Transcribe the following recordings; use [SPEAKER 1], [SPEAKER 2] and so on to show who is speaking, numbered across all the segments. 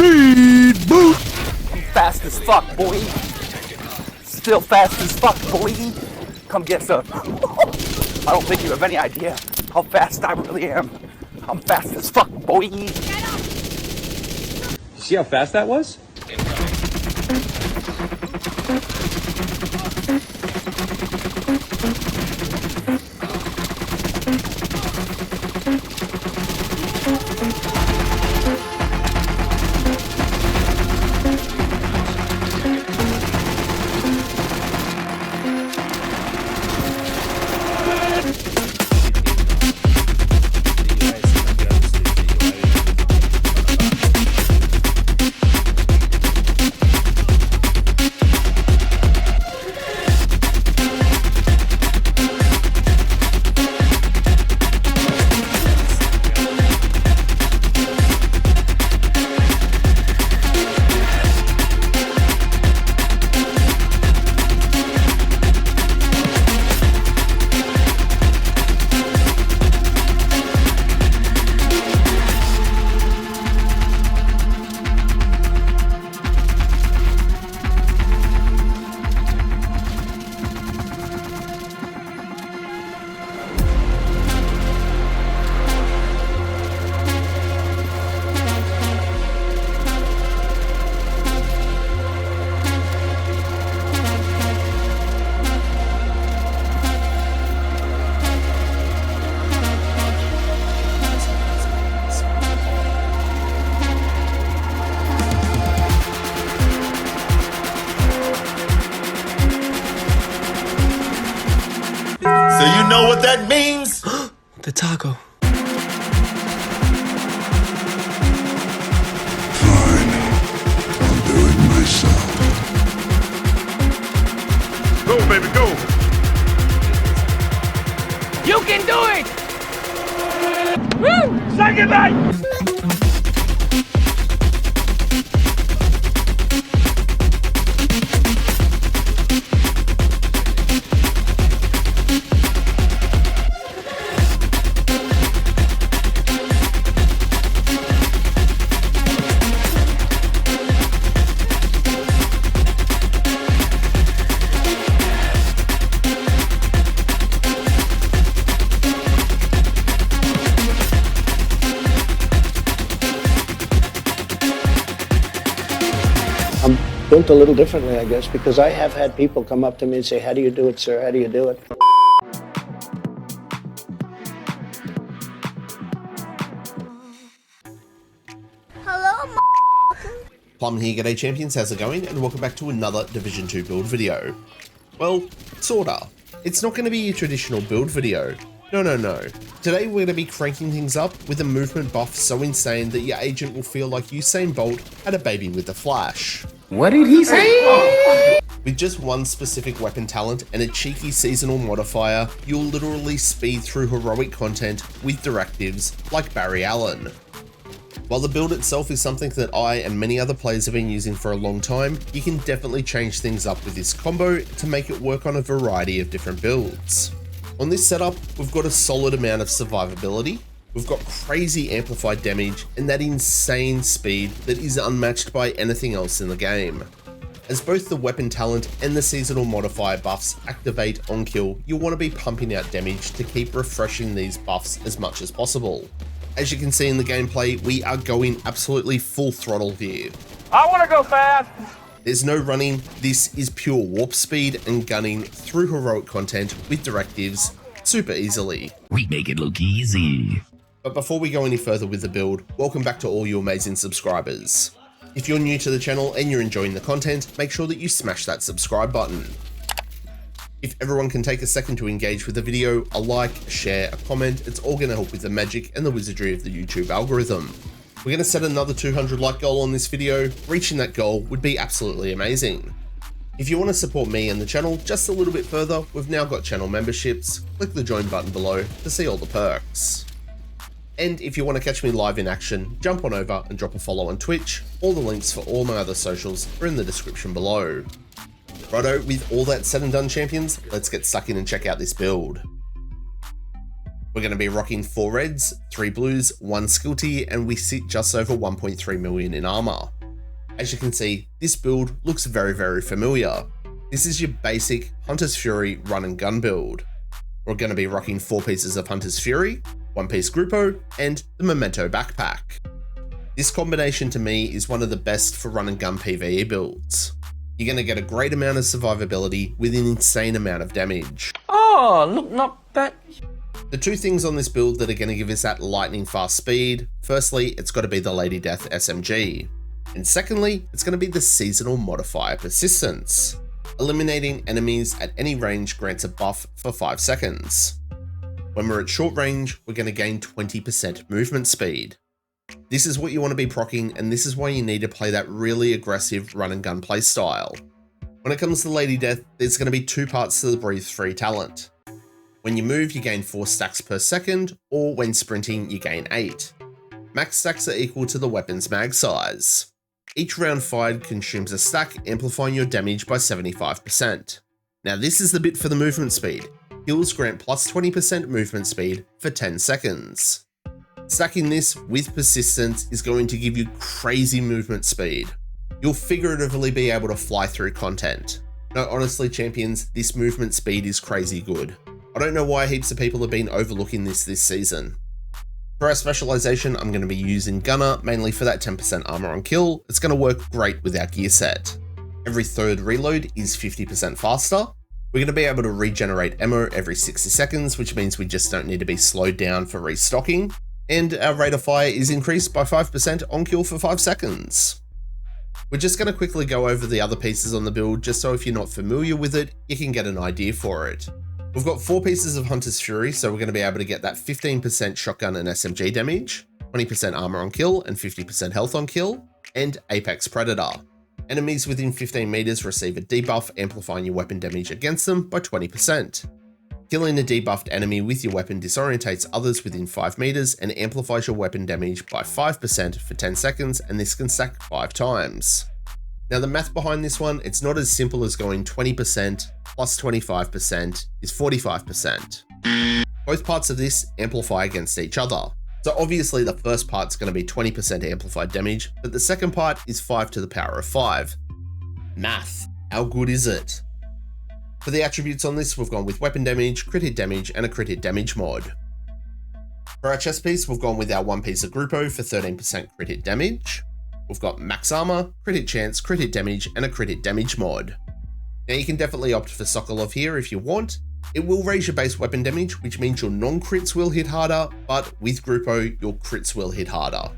[SPEAKER 1] Speed boost!
[SPEAKER 2] I'm fast as fuck, boy. Still fast as fuck, boy. Come get some. I don't think you have any idea how fast I really am. I'm fast as fuck, boy.
[SPEAKER 3] You see how fast that was?
[SPEAKER 4] So you know what that means?
[SPEAKER 5] The taco.
[SPEAKER 1] Fine. I'll do it myself. Go, baby, go!
[SPEAKER 2] You can do it! Woo! Second night!
[SPEAKER 6] I'm built a little differently, I guess, because I have had people come up to me and say, how do you do it, sir? How do you do it?
[SPEAKER 7] Hello,
[SPEAKER 4] Plum here, g'day champions, how's it going? And welcome back to another Division 2 build video. Well, sorta. It's not going to be your traditional build video. No. Today we're going to be cranking things up with a movement buff so insane that your agent will feel like Usain Bolt had a baby with the Flash.
[SPEAKER 5] What did he say?
[SPEAKER 4] With just one specific weapon talent and a cheeky seasonal modifier, you'll literally speed through heroic content with directives like Barry Allen. While the build itself is something that I and many other players have been using for a long time, you can definitely change things up with this combo to make it work on a variety of different builds. On this setup, we've got a solid amount of survivability, we've got crazy amplified damage, and that insane speed that is unmatched by anything else in the game. As both the weapon talent and the seasonal modifier buffs activate on kill, you'll want to be pumping out damage to keep refreshing these buffs as much as possible. As you can see in the gameplay, we are going absolutely full throttle here.
[SPEAKER 2] I want to go fast!
[SPEAKER 4] There's no running, this is pure warp speed and gunning through heroic content with directives super easily.
[SPEAKER 5] We make it look easy.
[SPEAKER 4] But before we go any further with the build, welcome back to all you amazing subscribers. If you're new to the channel and you're enjoying the content, make sure that you smash that subscribe button. If everyone can take a second to engage with the video, a like, a share, a comment, it's all going to help with the magic and the wizardry of the YouTube algorithm. We're going to set another 200 like goal on this video. Reaching that goal would be absolutely amazing. If you want to support me and the channel just a little bit further, we've now got channel memberships. Click the join button below to see all the perks. And if you want to catch me live in action, jump on over and drop a follow on Twitch. All the links for all my other socials are in the description below. Righto, with all that said and done champions, let's get stuck in and check out this build. We're going to be rocking 4 reds, 3 blues, 1 skill tier, and we sit just over 1.3 million in armor. As you can see, this build looks very, very familiar. This is your basic Hunter's Fury run and gun build. We're going to be rocking 4 pieces of Hunter's Fury, 1 piece Gruppo, and the Memento backpack. This combination to me is one of the best for run and gun PvE builds. You're going to get a great amount of survivability with an insane amount of damage.
[SPEAKER 5] Oh, look, not bad.
[SPEAKER 4] The 2 things on this build that are going to give us that lightning fast speed, firstly, it's got to be the Lady Death SMG. And secondly, it's going to be the seasonal modifier persistence. Eliminating enemies at any range grants a buff for 5 seconds. When we're at short range, we're going to gain 20% movement speed. This is what you want to be proccing, and this is why you need to play that really aggressive run and gun playstyle. When it comes to Lady Death, there's going to be 2 parts to the Breathe Free talent. When you move, you gain 4 stacks per second, or when sprinting, you gain 8. Max stacks are equal to the weapon's mag size. Each round fired consumes a stack, amplifying your damage by 75%. Now this is the bit for the movement speed. Heals grant plus 20% movement speed for 10 seconds. Stacking this with persistence is going to give you crazy movement speed. You'll figuratively be able to fly through content. No, honestly champions, this movement speed is crazy good. I don't know why heaps of people have been overlooking this season. For our specialization, I'm going to be using Gunner, mainly for that 10% armor on kill. It's going to work great with our gear set. Every 3rd reload is 50% faster. We're going to be able to regenerate ammo every 60 seconds, which means we just don't need to be slowed down for restocking. And our rate of fire is increased by 5% on kill for 5 seconds. We're just going to quickly go over the other pieces on the build, just so if you're not familiar with it, you can get an idea for it. We've got 4 pieces of Hunter's Fury, so we're going to be able to get that 15% shotgun and SMG damage, 20% armor on kill and 50% health on kill, and Apex Predator. Enemies within 15 meters receive a debuff, amplifying your weapon damage against them by 20%. Killing a debuffed enemy with your weapon disorientates others within 5 meters and amplifies your weapon damage by 5% for 10 seconds, and this can stack 5 times. Now the math behind this one, it's not as simple as going 20% plus 25% is 45%. Both parts of this amplify against each other. So obviously the first part's going to be 20% amplified damage, but the second part is 5 to the power of 5. Math, how good is it? For the attributes on this, we've gone with weapon damage, crit hit damage, and a crit hit damage mod. For our chest piece, we've gone with our 1 piece of Gruppo for 13% crit hit damage. We've got max armor, crit hit chance, crit hit damage, and a crit hit damage mod. Now you can definitely opt for Sokolov here if you want. It will raise your base weapon damage, which means your non-crits will hit harder, but with Gruppo, your crits will hit harder.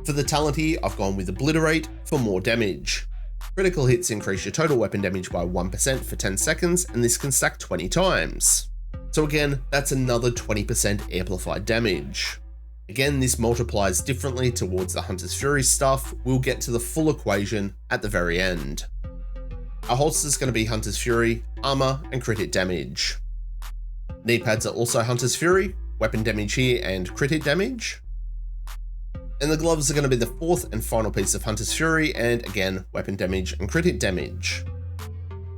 [SPEAKER 4] For the talent here, I've gone with Obliterate for more damage. Critical hits increase your total weapon damage by 1% for 10 seconds, and this can stack 20 times. So again, that's another 20% amplified damage. Again, this multiplies differently towards the Hunter's Fury stuff. We'll get to the full equation at the very end. Our holster is going to be Hunter's Fury, armor, and crit hit damage. Knee pads are also Hunter's Fury, weapon damage here, and crit hit damage. And the gloves are going to be the 4th and final piece of Hunter's Fury, and again, weapon damage and crit hit damage.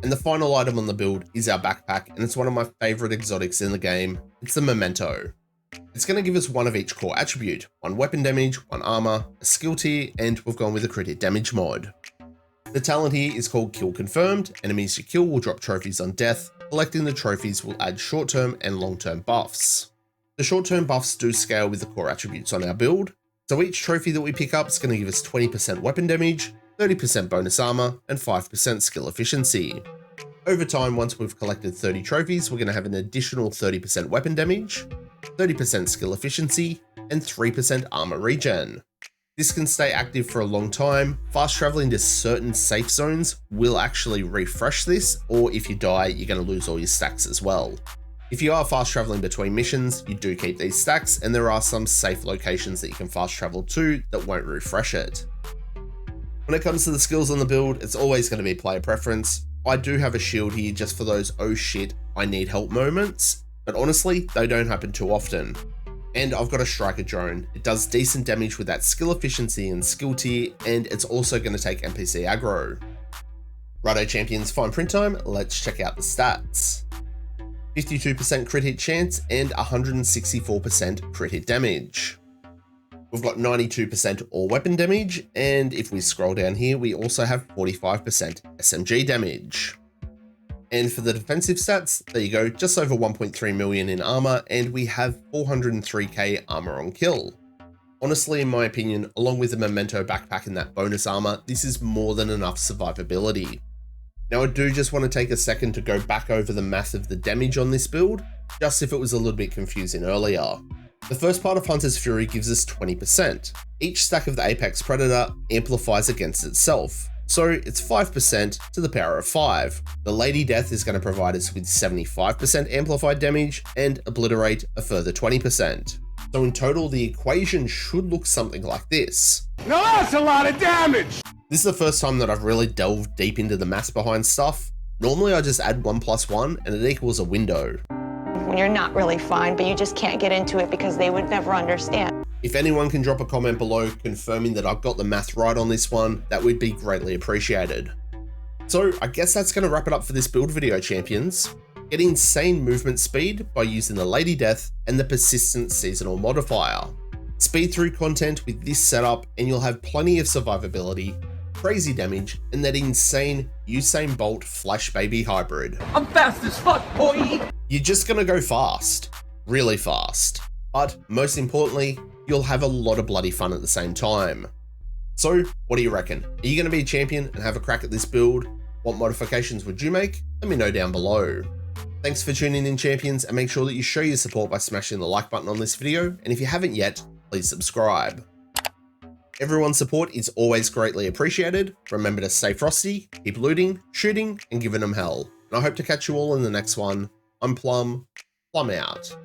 [SPEAKER 4] And the final item on the build is our backpack, and it's one of my favorite exotics in the game. It's the Memento. It's going to give us 1 of each core attribute, 1 weapon damage, 1 armor, a skill tier, and we've gone with a crit hit damage mod. The talent here is called Kill Confirmed. Enemies you kill will drop trophies on death. Collecting the trophies will add short-term and long-term buffs. The short-term buffs do scale with the core attributes on our build, so each trophy that we pick up is going to give us 20% weapon damage, 30% bonus armor, and 5% skill efficiency. Over time, once we've collected 30 trophies, we're going to have an additional 30% weapon damage, 30% skill efficiency, and 3% armor regen. This can stay active for a long time. Fast traveling to certain safe zones will actually refresh this, or if you die, you're going to lose all your stacks as well. If you are fast traveling between missions, you do keep these stacks, and there are some safe locations that you can fast travel to that won't refresh it. When it comes to the skills on the build, it's always going to be player preference. I do have a shield here just for those oh shit, I need help moments, but honestly, they don't happen too often. And I've got a striker drone. It does decent damage with that skill efficiency and skill tier, and it's also going to take NPC aggro. Righto champions, fine print time, let's check out the stats. 52% crit hit chance, and 164% crit hit damage. We've got 92% all weapon damage, and if we scroll down here, we also have 45% SMG damage. And for the defensive stats, there you go, just over 1.3 million in armor, and we have 403k armor on kill. Honestly, in my opinion, along with the Memento backpack and that bonus armor, this is more than enough survivability. Now I do just want to take a second to go back over the math of the damage on this build, just if it was a little bit confusing earlier. The first part of Hunter's Fury gives us 20%. Each stack of the Apex Predator amplifies against itself, so it's 5% to the power of 5. The Lady Death is going to provide us with 75% amplified damage and Obliterate a further 20%. So in total, the equation should look something like this.
[SPEAKER 1] Now that's a lot of damage!
[SPEAKER 4] This is the first time that I've really delved deep into the maths behind stuff. Normally I just add 1 + 1 and it equals a window.
[SPEAKER 3] When you're not really fine, but you just can't get into it because they would never understand.
[SPEAKER 4] If anyone can drop a comment below confirming that I've got the math right on this one, that would be greatly appreciated. So I guess that's going to wrap it up for this build video, champions. Get insane movement speed by using the Lady Death and the persistent seasonal modifier. Speed through content with this setup and you'll have plenty of survivability, crazy damage, and that insane Usain Bolt Flash Baby hybrid.
[SPEAKER 5] I'm fast as fuck, boy!
[SPEAKER 4] You're just gonna go fast, really fast. But most importantly, you'll have a lot of bloody fun at the same time. So what do you reckon? Are you gonna be a champion and have a crack at this build? What modifications would you make? Let me know down below. Thanks for tuning in, champions, and make sure that you show your support by smashing the like button on this video, and if you haven't yet, please subscribe. Everyone's support is always greatly appreciated. Remember to stay frosty, keep looting, shooting, and giving them hell. And I hope to catch you all in the next one. I'm Plum out.